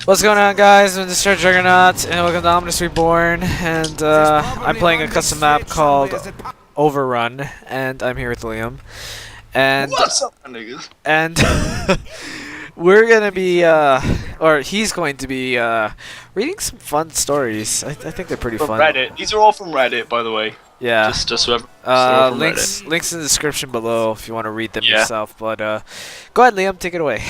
What's going on, guys? I'm Destroy Juggernaut, and welcome to Omnis Reborn. And I'm playing a custom map called Overrun, and I'm here with Liam. And what's up, niggas? And we're gonna be, or he's going to be, reading some fun stories. I think they're pretty From fun. Reddit. These are all from Reddit, by the way. Yeah. Just so from links Reddit. in the description below if you want to read them Yeah. yourself. But go ahead, Liam, take it away.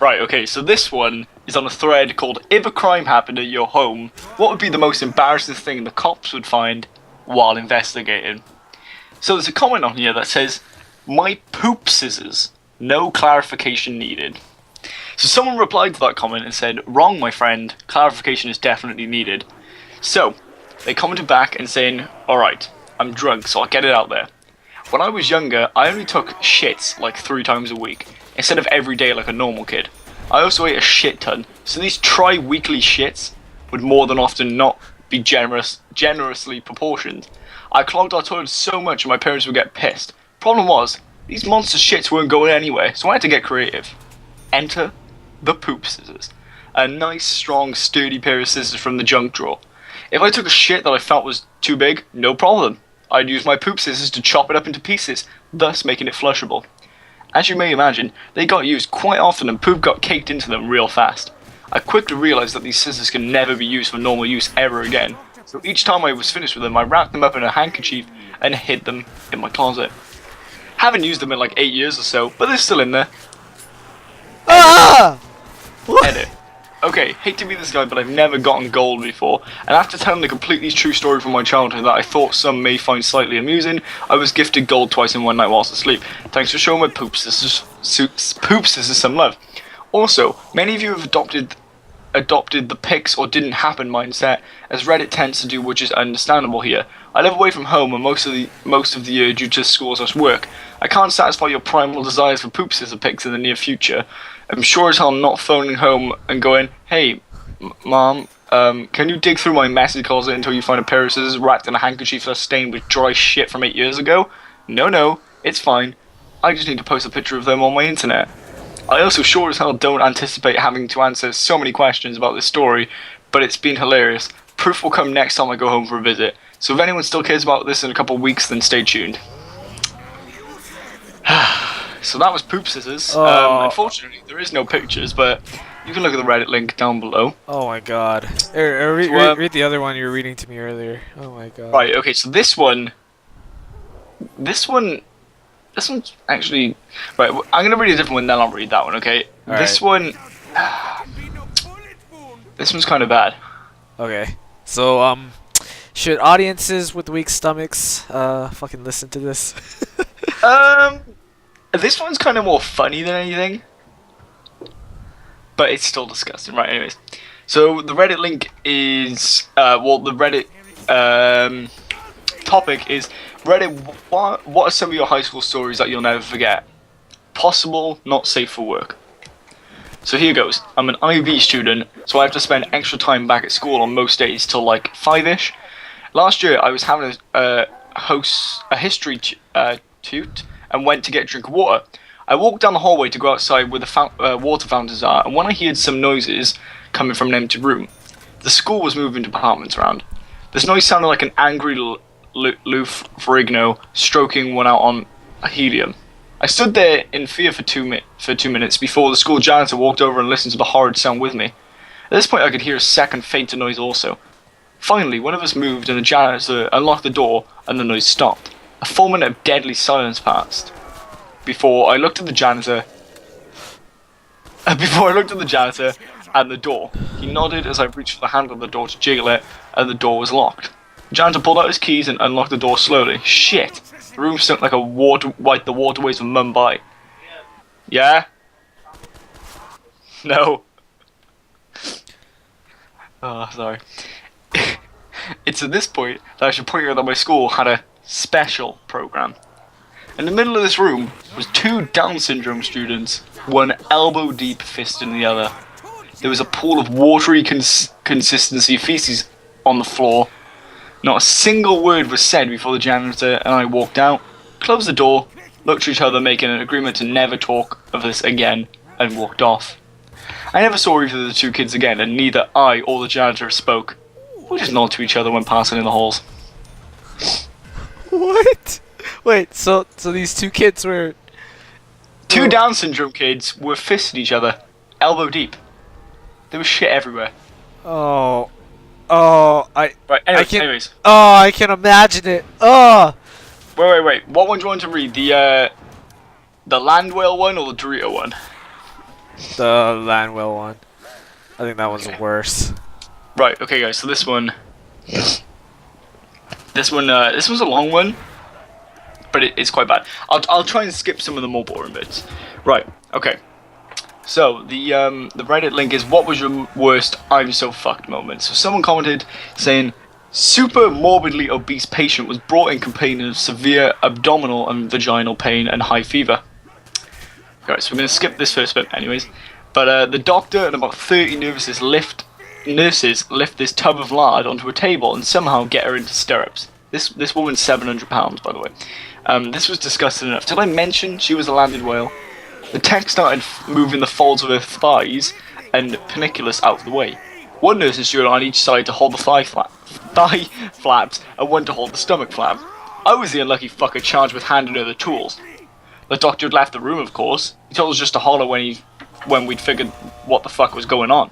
Right, okay, so this one is on a thread called If a Crime Happened at Your Home, what would be the most embarrassing thing the cops would find while investigating? So there's a comment on here that says, "My poop scissors. No clarification needed." So someone replied to that comment and said, "Wrong, my friend. Clarification is definitely needed." So, they commented back and saying, "Alright, I'm drunk, so I'll get it out there. When I was younger, I only took shits like 3 times a week, instead of every day like a normal kid. I also ate a shit ton, so these tri-weekly shits would more than often not be generously proportioned. I clogged our toilets so much my parents would get pissed. Problem was, these monster shits weren't going anywhere, so I had to get creative. Enter the poop scissors. A nice, strong, sturdy pair of scissors from the junk drawer. If I took a shit that I felt was too big, no problem. I'd use my poop scissors to chop it up into pieces, thus making it flushable. As you may imagine, they got used quite often and poop got caked into them real fast. I quickly realised that these scissors can never be used for normal use ever again, so each time I was finished with them I wrapped them up in a handkerchief and hid them in my closet. Haven't used them in like 8 years or so, but they're still in there. Ah! Edit. Okay, hate to be this guy, but I've never gotten gold before, and after telling the completely true story from my childhood that I thought some may find slightly amusing, I was gifted gold twice in one night whilst asleep. Thanks for showing my poop sisters some love. Also, many of you have adopted the pics or didn't happen mindset, as Reddit tends to do, which is understandable here. I live away from home and most of the year due to school/work. I can't satisfy your primal desires for poop scissor pics in the near future. I'm sure as hell not phoning home and going, "Hey, Mom, can you dig through my messy closet until you find a pair of scissors wrapped in a handkerchief that's stained with dry shit from 8 years ago? No, it's fine. I just need to post a picture of them on my internet." I also sure as hell don't anticipate having to answer so many questions about this story, but it's been hilarious. Proof will come next time I go home for a visit. So if anyone still cares about this in a couple of weeks, then stay tuned. So that was poop scissors. Unfortunately, there is no pictures, but you can look at the Reddit link down below. Oh my god. Read the other one you were reading to me earlier. Oh my god. Right, okay, so this one's actually... Right, I'm going to read a different one, then I'll read that one, okay? All this right. This one's kind of bad. Okay. So, should audiences with weak stomachs, fucking listen to this? This one's kind of more funny than anything. But it's still disgusting. Right, anyways. So, the Reddit link is... the Reddit topic is... Reddit, what are some of your high school stories that you'll never forget? Possible, not safe for work. So here goes. I'm an IB student, so I have to spend extra time back at school on most days till like 5ish. Last year, I was having a history toot and went to get a drink of water. I walked down the hallway to go outside where the water fountains are, and when I heard some noises coming from an empty room, the school was moving departments around. This noise sounded like an angry Lou Ferrigno stroking one out on a helium. I stood there in fear for 2 minutes before the school janitor walked over and listened to the horrid sound with me. At this point, I could hear a second fainter noise also. Finally, one of us moved and the janitor unlocked the door and the noise stopped. A full minute of deadly silence passed. Before I looked at the janitor and the door. He nodded as I reached for the handle of the door to jiggle it, and the door was locked. The janitor pulled out his keys and unlocked the door slowly. Shit! The room stunk like the waterways of Mumbai. Yeah? No. Oh, sorry. It's at this point that I should point out that my school had a special program. In the middle of this room was two Down syndrome students, one elbow deep, fist in the other. There was a pool of watery consistency feces on the floor. Not a single word was said before the janitor and I walked out, closed the door, looked at each other, making an agreement to never talk of this again, and walked off. I never saw either of the two kids again, and neither I or the janitor spoke. We just nodded to each other when passing in the halls. What? Wait, so these two kids were... Two Down syndrome kids were fisting each other, elbow deep. There was shit everywhere. Right, anyways. Oh, I can imagine it. Oh! Wait. What one do you want to read? The land whale one or the Dorito one? The Landwell one. I think that one's worse. Right, okay guys, so this one's a long one, but it's quite bad. I'll try and skip some of the more boring bits. Right, okay. So the Reddit link is, what was your worst I'm so fucked moment? So someone commented saying, super morbidly obese patient was brought in complaining of severe abdominal and vaginal pain and high fever. Alright, so we're going to skip this first bit anyways. But the doctor and about 30 nurses lift this tub of lard onto a table and somehow get her into stirrups. This woman's £700, by the way. This was disgusting enough. Did I mention she was a landed whale? The tech started moving the folds of her thighs and paniculus out of the way. One nurse stood on each side to hold the thigh flaps and one to hold the stomach flap. I was the unlucky fucker charged with handing her the tools. The doctor had left the room, of course. He told us just to holler when we'd figured what the fuck was going on.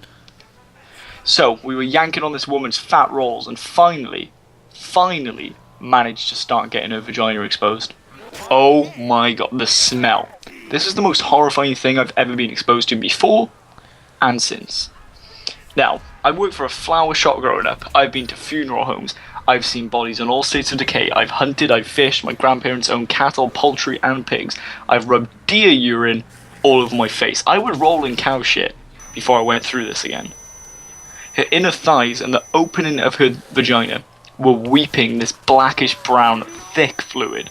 So, we were yanking on this woman's fat rolls and finally managed to start getting her vagina exposed. Oh my god, the smell. This is the most horrifying thing I've ever been exposed to before and since. Now, I worked for a flower shop growing up. I've been to funeral homes. I've seen bodies in all states of decay. I've hunted, I've fished. My grandparents own cattle, poultry, and pigs. I've rubbed deer urine all over my face. I would roll in cow shit before I went through this again. Her inner thighs and the opening of her vagina were weeping this blackish brown, thick fluid.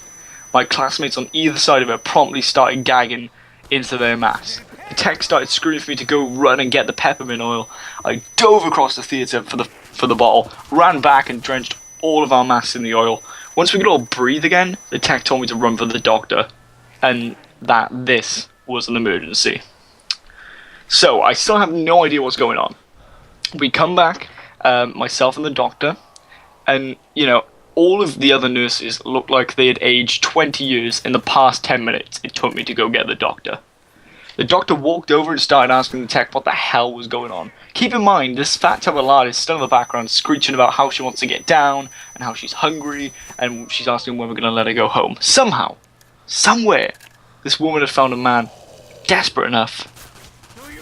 My classmates on either side of her promptly started gagging into their mass. The tech started screaming for me to go run and get the peppermint oil. I dove across the theatre for the bottle, ran back and drenched all of our mass in the oil. Once we could all breathe again, the tech told me to run for the doctor, and that this was an emergency. So, I still have no idea what's going on. We come back, myself and the doctor, and, all of the other nurses looked like they had aged 20 years in the past 10 minutes it took me to go get the doctor. The doctor walked over and started asking the tech what the hell was going on. Keep in mind, this fat tub of lard is still in the background screeching about how she wants to get down, and how she's hungry, and she's asking when we're going to let her go home. Somehow, somewhere, this woman had found a man desperate enough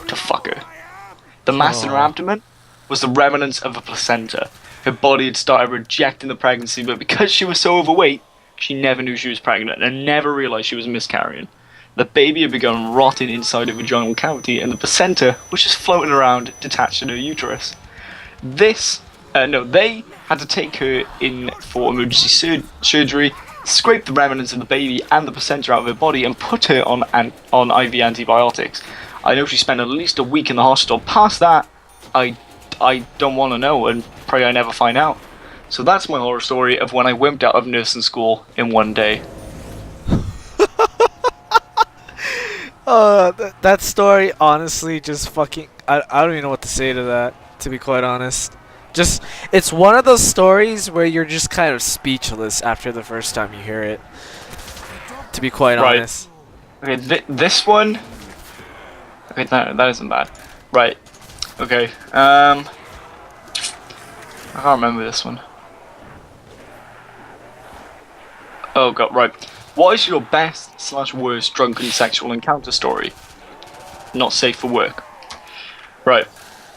to fuck her. The mass in her abdomen was the remnants of a placenta. Her body had started rejecting the pregnancy, but because she was so overweight, she never knew she was pregnant, and never realized she was miscarrying. The baby had begun rotting inside her vaginal cavity, and the placenta was just floating around, detached in her uterus. They had to take her in for emergency surgery, scrape the remnants of the baby and the placenta out of her body, and put her on IV antibiotics. I know she spent at least a week in the hospital. Past that, I don't want to know, and pray I never find out. So that's my horror story of when I wimped out of nursing school in one day. That story, honestly, just fucking... I don't even know what to say to that, to be quite honest. Just, it's one of those stories where you're just kind of speechless after the first time you hear it, to be quite honest. Okay, this one... Okay, that isn't bad. Right. Okay, I can't remember this one. Oh god, right. What is your best/worst drunken sexual encounter story? Not safe for work. Right.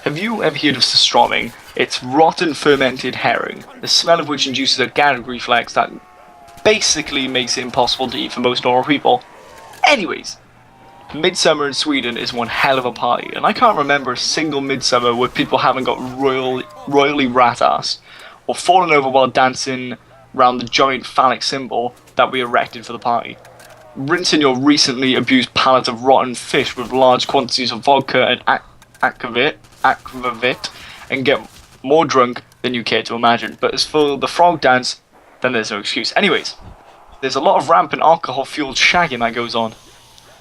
Have you ever heard of surströmming? It's rotten fermented herring, the smell of which induces a gag reflex that basically makes it impossible to eat for most normal people. Anyways, Midsummer in Sweden is one hell of a party, and I can't remember a single midsummer where people haven't got royally rat-assed, or fallen over while dancing round the giant phallic symbol that we erected for the party. Rinsing your recently abused palate of rotten fish with large quantities of vodka and aquavit, and get more drunk than you care to imagine. But as for the frog dance, then there's no excuse. Anyways, there's a lot of rampant alcohol-fueled shagging that goes on.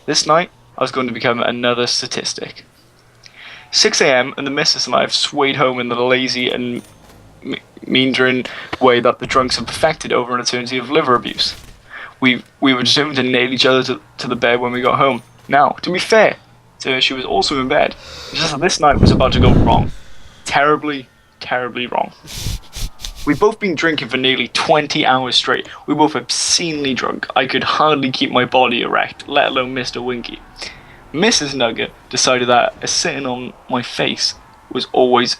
This night, I was going to become another statistic. 6 a.m. and the missus and I have swayed home in the lazy and meandering way that the drunks have perfected over an eternity of liver abuse. We were determined to nail each other to the bed when we got home. Now, to be fair to her, she was also in bed. It's just that this night was about to go wrong. Terribly, terribly wrong. We've both been drinking for nearly 20 hours straight. We were both obscenely drunk. I could hardly keep my body erect, let alone Mr. Winky. Mrs. Nugget decided that a sitting on my face was always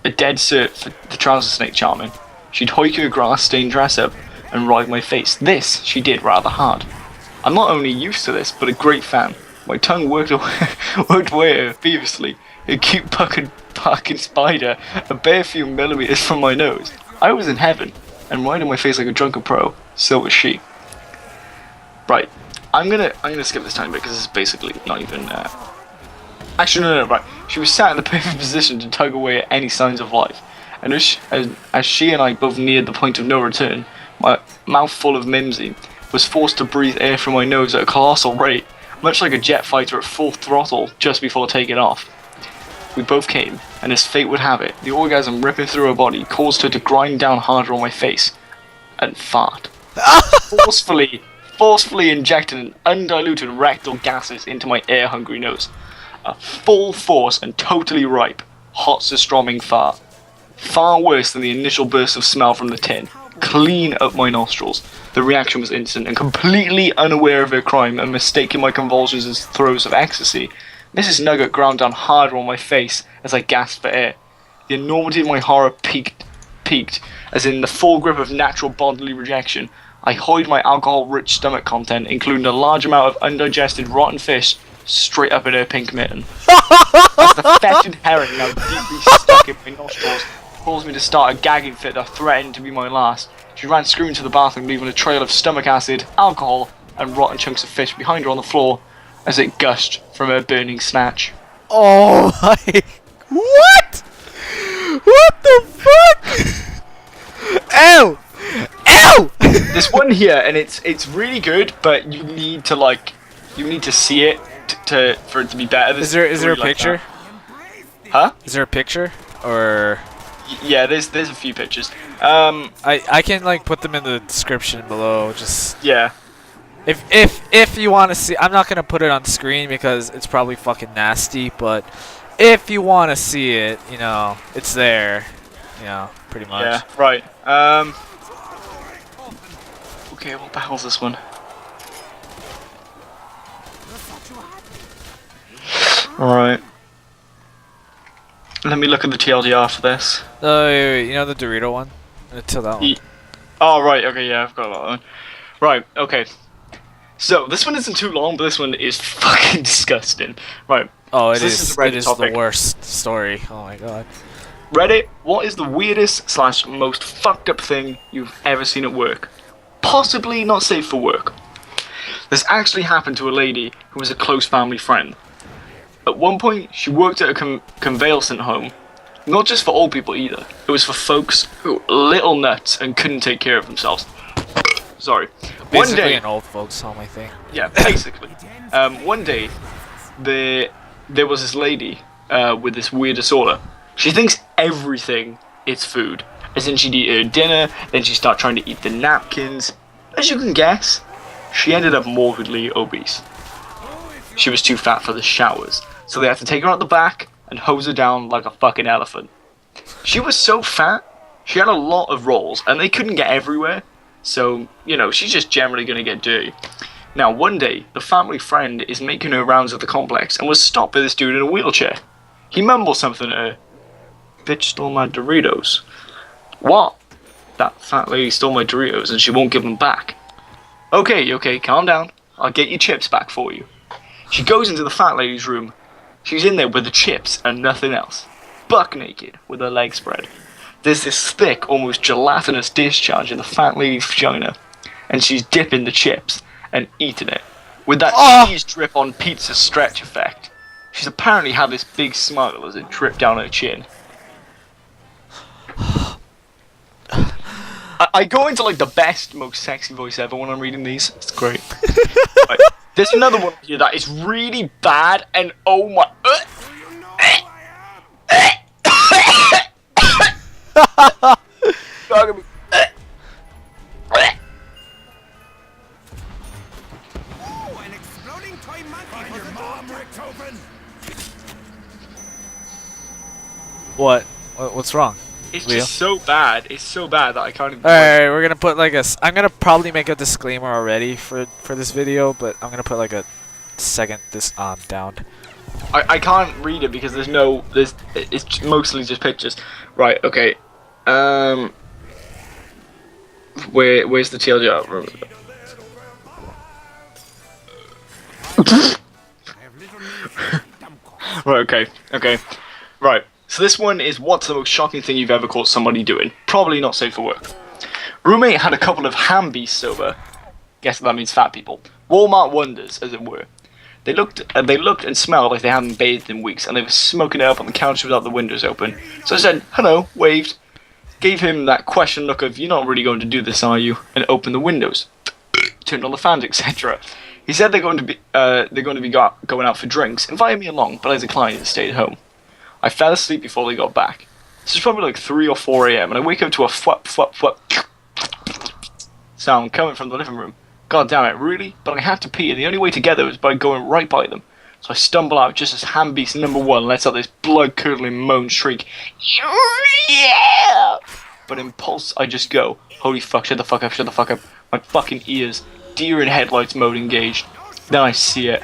a dead cert for the trouser snake charming. She'd hoik her grass-stained dress up and ride my face. This she did rather hard. I'm not only used to this, but a great fan. My tongue worked away feverishly. A cute fucking spider a bare few millimeters from my nose. I was in heaven, and riding my face like a drunken pro. So was she. Right, I'm gonna skip this tiny bit because it's basically not even. Actually, no, right. She was sat in the perfect position to tug away at any signs of life, and as she and I both neared the point of no return, my mouth full of mimsy was forced to breathe air from my nose at a colossal rate, much like a jet fighter at full throttle just before taking off. We both came, and as fate would have it, the orgasm ripping through her body caused her to grind down harder on my face and fart. forcefully injecting undiluted rectal gases into my air-hungry nose. A full force and totally ripe, hot surströmming fart. Far worse than the initial burst of smell from the tin. Clean up my nostrils. The reaction was instant, and completely unaware of her crime and mistaking my convulsions as throes of ecstasy, Mrs. Nugget ground down harder on my face as I gasped for air. The enormity of my horror peaked, as in the full grip of natural bodily rejection. I hoid my alcohol-rich stomach content, including a large amount of undigested rotten fish, straight up in her pink mitten. As the fetid herring, now deeply stuck in my nostrils, caused me to start a gagging fit that threatened to be my last. She ran screaming to the bathroom, leaving a trail of stomach acid, alcohol, and rotten chunks of fish behind her on the floor as it gushed from her burning snatch. Oh my... What? What the fuck? Ow! Ow! There's one here, and it's really good, but you need to see it for it to be better. Is there a picture? Huh? Is there a picture? Or... Yeah, there's a few pictures. I can like put them in the description below. Just yeah. If you want to see, I'm not gonna put it on screen because it's probably fucking nasty. But if you want to see it, you know, it's there. You know, pretty much. Yeah. Right. Okay, what the hell's this one? Alright. Let me look at the TLDR for this. You know the Dorito one? Until that one. Oh, right, okay, yeah, I've got that one. Right, okay. So, this one isn't too long, but this one is fucking disgusting. Right. Oh, it so is the worst story. Oh my god. Reddit, what is the weirdest / most fucked up thing you've ever seen at work? Possibly not safe for work. This actually happened to a lady who was a close family friend. At one point, she worked at a convalescent home. Not just for old people either. It was for folks who were little nuts and couldn't take care of themselves. Sorry. Basically one day, an old folks home, I think. Yeah, basically. One day, there was this lady with this weird disorder. She thinks everything is food. As in, she'd eat her dinner, then she'd start trying to eat the napkins. As you can guess, she ended up morbidly obese. She was too fat for the showers, so they had to take her out the back and hose her down like a fucking elephant. She was so fat, she had a lot of rolls, and they couldn't get everywhere, so, you know, she's just generally gonna get dirty. Now, one day, the family friend is making her rounds of the complex and was stopped by this dude in a wheelchair. He mumbles something to her. Bitch stole my Doritos. What? That fat lady stole my Doritos and she won't give them back. Okay, calm down. I'll get your chips back for you. She goes into the fat lady's room. She's in there with the chips and nothing else. Buck naked, with her legs spread. there's this thick, almost gelatinous discharge in the fat lady's vagina, and she's dipping the chips and eating it, with that cheese drip on pizza stretch effect. She's apparently had this big smile as it dripped down her chin. I go into like the best, most sexy voice ever when I'm reading these. It's great. Right. There's another one here that is really bad, and oh my. An exploding toy monkey for your mom, Richthofen. What's wrong? It's Leo? just so bad. It's so bad that I can't even. Alright, we're gonna put like I'm gonna probably make a disclaimer already for this video, but I'm gonna put like a second down. I can't read it because it's mostly just pictures. Right, okay. Where's the TLDR? Right, okay. Right, so this one is what's the most shocking thing you've ever caught somebody doing? Probably not safe for work. Roommate had a couple of ham beasts over. Guess that means fat people. Walmart wonders, as it were. They looked and smelled like they hadn't bathed in weeks, and they were smoking it up on the couch without the windows open. So I said, hello, waved, gave him that question look of, you're not really going to do this, are you? And opened the windows, turned on the fans, etc. He said they're going to be going out for drinks, invited me along, but I declined and stayed home. I fell asleep before they got back. This was probably like 3 or 4 a.m. and I wake up to a flop sound coming from the living room. God damn it, really? But I had to pee, and the only way to get there was by going right by them. So I stumble out just as Handbeast number 1 lets out this blood-curdling moan shriek. Yeah! But impulse, I just go, holy fuck, shut the fuck up. My fucking ears, deer in headlights mode engaged. Then I see it.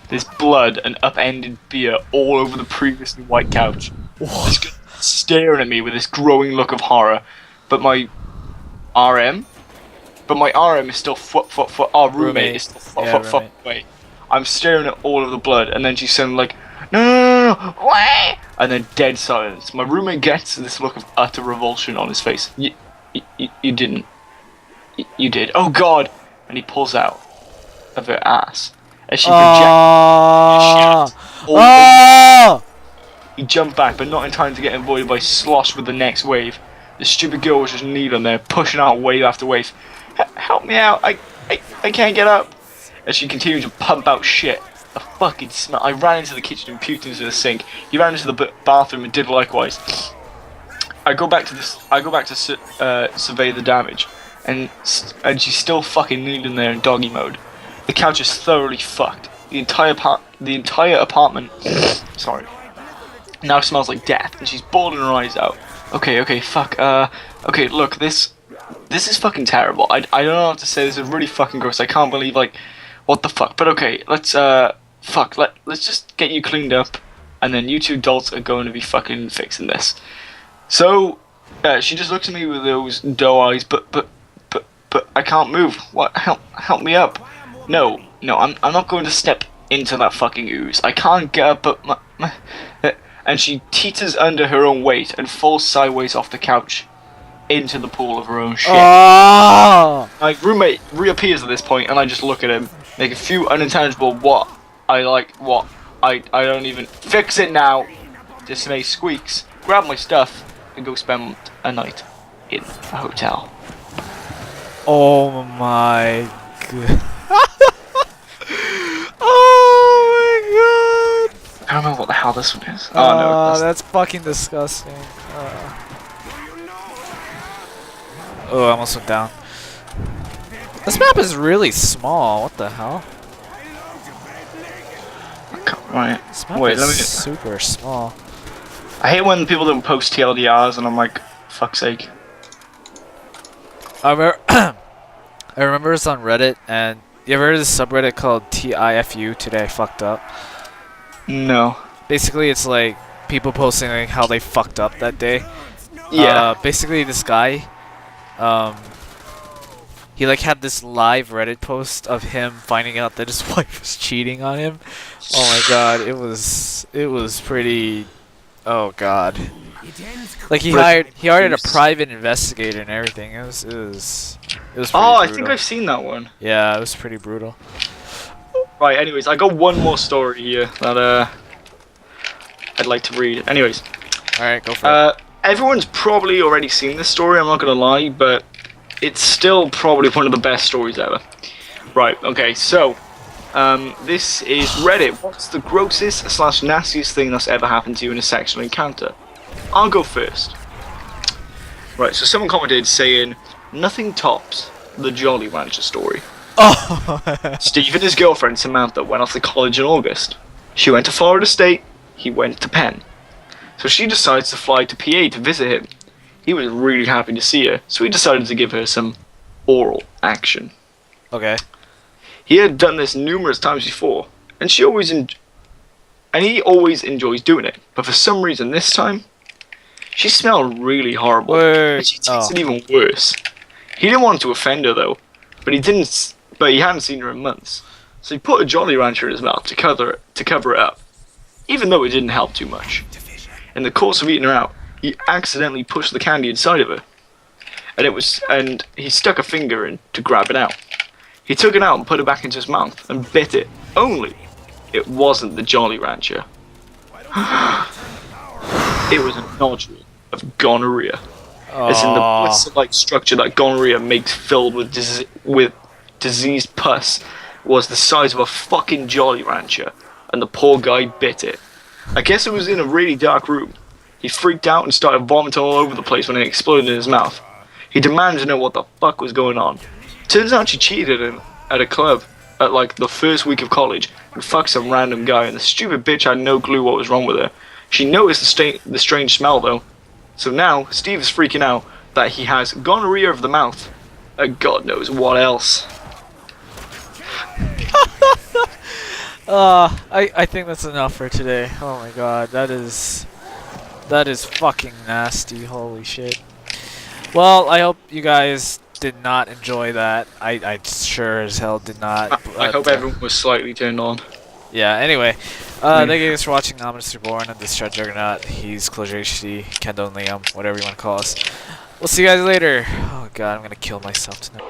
There's blood and upended beer all over the previously white couch. This guy staring at me with this growing look of horror. But my RM is still our roommate is still foot away. I'm staring at all of the blood, and then she's saying like, no, why? And then dead silence. My roommate gets this look of utter revulsion on his face. You didn't. You did. Oh God! And he pulls out of her ass as she projects. He jumped back, but not in time to get avoided by slosh with the next wave. The stupid girl was just kneeling there, pushing out wave after wave. Help me out! I can't get up! As she continued to pump out shit. A fucking smell. I ran into the kitchen and puked into the sink. He ran into the bathroom and did likewise. I go back to survey the damage, and she's still fucking kneeling there in doggy mode. The couch is thoroughly fucked. The entire apartment, sorry, now smells like death, and she's bawling her eyes out. Okay, fuck. Okay, look, this is fucking terrible. I don't know what to say. This is really fucking gross. I can't believe, like, what the fuck. But okay, let's just get you cleaned up, and then you two adults are going to be fucking fixing this. So, she just looks at me with those doe eyes. But I can't move. What? Help me up. No, I'm not going to step into that fucking ooze. I can't get up, but and she teeters under her own weight and falls sideways off the couch into the pool of her own shit. Oh! My roommate reappears at this point, and I just look at him, make a few unintelligible I don't even fix it now. Dismay squeaks, grab my stuff, and go spend a night in a hotel. Oh my god. Oh my god. I don't know what the hell this one is. Oh no, that's fucking disgusting. Oh, I almost went down. This map is really small. What the hell? Right. This map Wait, is super small. I hate when people don't post TLDRs, and I'm like, fuck's sake. I remember it's on Reddit, and you ever heard of this subreddit called TIFU? Today I fucked up. No. Basically, it's like people posting like how they fucked up that day. Yeah. Basically, this guy, he like had this live Reddit post of him finding out that his wife was cheating on him. Oh my god, it was pretty. Oh god. It ends Like he But- hired a private investigator and everything. It was pretty Oh, I brutal. think I've seen that one. Yeah, it was pretty brutal. Right, anyways, I got one more story here that I'd like to read. Anyways, All right, go for it. everyone's probably already seen this story, I'm not gonna lie, but it's still probably one of the best stories ever. Right, okay, so this is Reddit. What's the grossest / nastiest thing that's ever happened to you in a sexual encounter? I'll go first. Right, so someone commented saying, nothing tops the Jolly Rancher story. Oh. Steve and his girlfriend Samantha went off to college in August. She went to Florida State, he went to Penn. So she decides to fly to PA to visit him. He was really happy to see her, so he decided to give her some oral action. Okay. He had done this numerous times before, and he always enjoys doing it. But for some reason this time, she smelled really horrible, Wait, and she tasted even worse. He didn't want to offend her though, but he hadn't seen her in months, so he put a Jolly Rancher in his mouth to cover it up, even though it didn't help too much. In the course of eating her out, he accidentally pushed the candy inside of her, and he stuck a finger in to grab it out. He took it out and put it back into his mouth and bit it. Only, it wasn't the Jolly Rancher. It was a nodule of gonorrhea. It's in the blitzer-like structure that gonorrhea makes, filled with diseased pus, was the size of a fucking Jolly Rancher, and the poor guy bit it. I guess it was in a really dark room. He freaked out and started vomiting all over the place when it exploded in his mouth. He demanded to know what the fuck was going on. Turns out she cheated him at a club at like the first week of college and fucked some random guy, and the stupid bitch had no clue what was wrong with her. She noticed the strange smell though. So now, Steve is freaking out that he has gonorrhea of the mouth. And God knows what else. I think that's enough for today. Oh my god, that is fucking nasty. Holy shit. Well, I hope you guys did not enjoy that. I sure as hell did not. I hope everyone was slightly turned on. Yeah, anyway. Thank you guys for watching. I'm Mr. Born and this Chad Juggernaut. He's Closure HD, Kendall and Liam, whatever you want to call us. We'll see you guys later. Oh god, I'm gonna kill myself tonight.